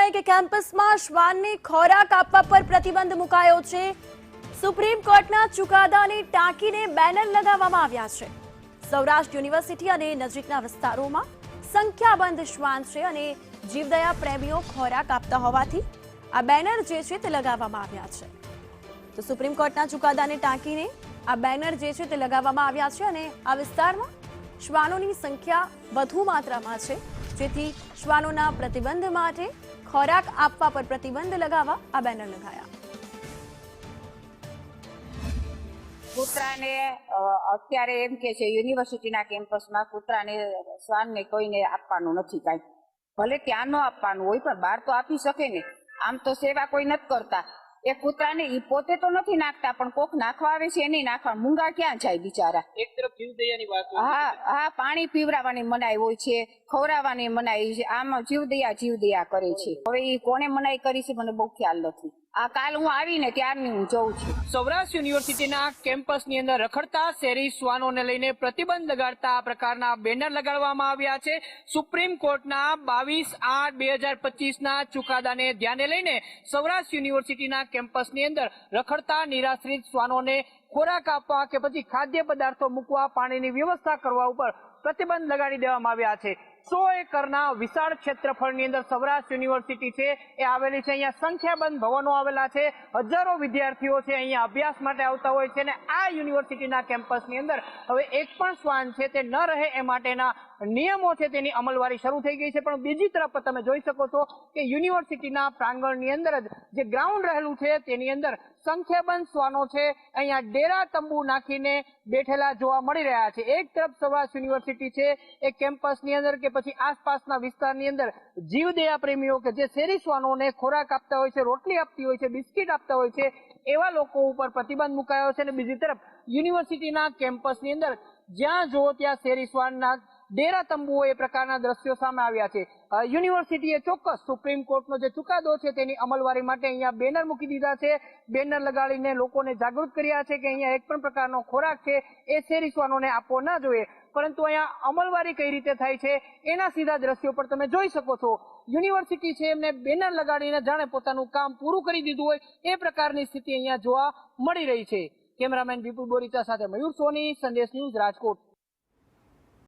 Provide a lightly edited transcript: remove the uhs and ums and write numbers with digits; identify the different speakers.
Speaker 1: જાય કે કેમ્પસમાં શ્વાનને ખોરાક આપવા પર પ્રતિબંધ મુકાયો છે। સુપ્રીમ કોર્ટના ચુકાદાને ટાંકીને બેનર લગાવવામાં આવ્યા છે। સૌરાષ્ટ્ર યુનિવર્સિટી અને નજીકના વિસ્તારોમાં સંખ્યાબંધ શ્વાન છે અને જીવદયા પ્રેમીઓ ખોરાક આપતા હોવાથી આ બેનર જે છે તે લગાવવામાં આવ્યા છે। તો સુપ્રીમ કોર્ટના ચુકાદાને ટાંકીને આ બેનર જે છે તે લગાવવામાં આવ્યા છે અને આ વિસ્તારમાં શ્વાનોની સંખ્યા વધુ માત્રામાં છે, જેથી શ્વાનોના પ્રતિબંધ માટે ખોરાક આપવા પર પ્રતિબંધ લગાવવા આ બેનર લગાયા।
Speaker 2: કૂતરાને અત્યારે એમ કે છે યુનિવર્સિટીના કેમ્પસમાં કૂતરાને શ્વાનને કોઈને આપવાનું નથી, કાંઈ ભલે ત્યાં ન આપવાનું હોય પણ બહાર તો આપી શકે ને। આમ તો સેવા કોઈ નથી કરતા। એ કૂતરાને ઈ પોતે તો નથી નાખતા પણ કોક નાખવા આવે છે એને નાખવા, મૂંગા ક્યાં જાય બિચારા।
Speaker 3: એક તરફ જીવદયાની વાત હોય
Speaker 2: હા હા, પાણી પીવડાવવાની મનાઈ હોય છે, ખવડાવવાની મનાઈ છે, આમાં જીવદયા કરે છે। હવે ઈ કોને મનાઈ કરી છે મને બહુ ખ્યાલ નથી। આ કાલ હું આવીને ત્યારની હું જોઉં છું।
Speaker 3: સૌરાષ્ટ્ર યુનિવર્સિટીના કેમ્પસની અંદર રખડતા શહેરી શ્વાનોને લઈને પ્રતિબંધ લગાડતા આ પ્રકારના બેનર લગાડવામાં આવ્યા છે। સુપ્રીમ કોર્ટના 22/8/2025ના ચુકાદાને ધ્યાને લઈને સૌરાષ્ટ્ર યુનિવર્સિટીના કેમ્પસની અંદર રખડતા નિરાશ્રિત શ્વાનોને ખોરાક આપવા કે પછી ખાદ્ય પદાર્થો મૂકવા, પાણીની વ્યવસ્થા કરવા ઉપર પ્રતિબંધ લગાડી દેવામાં આવ્યા છે। 100 એકરના વિશાળ ક્ષેત્રફળની અંદર સૌરાષ્ટ્ર યુનિવર્સિટી છે એ આવેલી છે। અહીંયા સંખ્યાબંધ ભવનો આવેલા છે, હજારો વિદ્યાર્થીઓ છે અહીંયા અભ્યાસ માટે આવતા હોય છે અને આ યુનિવર્સિટીના કેમ્પસની અંદર હવે એક પણ શ્વાન છે તે ન રહે એ માટેના નિયમો છે તેની અમલવારી શરૂ થઈ ગઈ છે। પણ બીજી તરફ તમે જોઈ શકો છો કે યુનિવર્સિટીના પ્રાંગણની અંદર જ જે ગ્રાઉન્ડ રહેલું છે તેની અંદર સંખ્યાબંધ શ્વાનો છે અહીંયા ડેરા તંબુ નાખીને બેઠેલા જોવા મળી રહ્યા છે। એક તરફ સૌરાષ્ટ્ર યુનિવર્સિટી છે એ કેમ્પસની અંદર કે પછી આસપાસના વિસ્તારની અંદર જીવદયા પ્રેમીઓ કે જે શેરી શ્વાનોને ખોરાક આપતા હોય છે, રોટલી આપતી હોય છે, બિસ્કિટ આપતા હોય છે, એવા લોકો ઉપર પ્રતિબંધ મુકાયો છે। અને બીજી તરફ યુનિવર્સિટીના કેમ્પસની અંદર જ્યાં જુઓ ત્યાં શેરી શ્વાનના ડેરા તંબુઓ એ પ્રકારના દ્રશ્યો સામે આવ્યા છે। યુનિવર્સિટીએ ચોક્કસ સુપ્રીમ કોર્ટનો જે ચુકાદો છે તેની અમલવારી માટે અહીંયા બેનર મૂકી દીધા છે, બેનર લગાડીને લોકોને જાગૃત કર્યા છે કે અહીંયા એક પણ પ્રકારનો ખોરાક છે એ શેરી શ્વાનોને આપવો ના જોઈએ। પરંતુ અહીંયા અમલવારી કઈ રીતે થાય છે એના સીધા દ્રશ્યો પર તમે જોઈ શકો છો। યુનિવર્સિટી છે એમને બેનર લગાડીને જાણે પોતાનું કામ પૂરું કરી દીધું હોય એ પ્રકારની સ્થિતિ અહીંયા જોવા મળી રહી છે। કેમેરામેન વિપુલ બોરીચા સાથે મયુર સોની, સંદેશ ન્યૂઝ, રાજકોટ।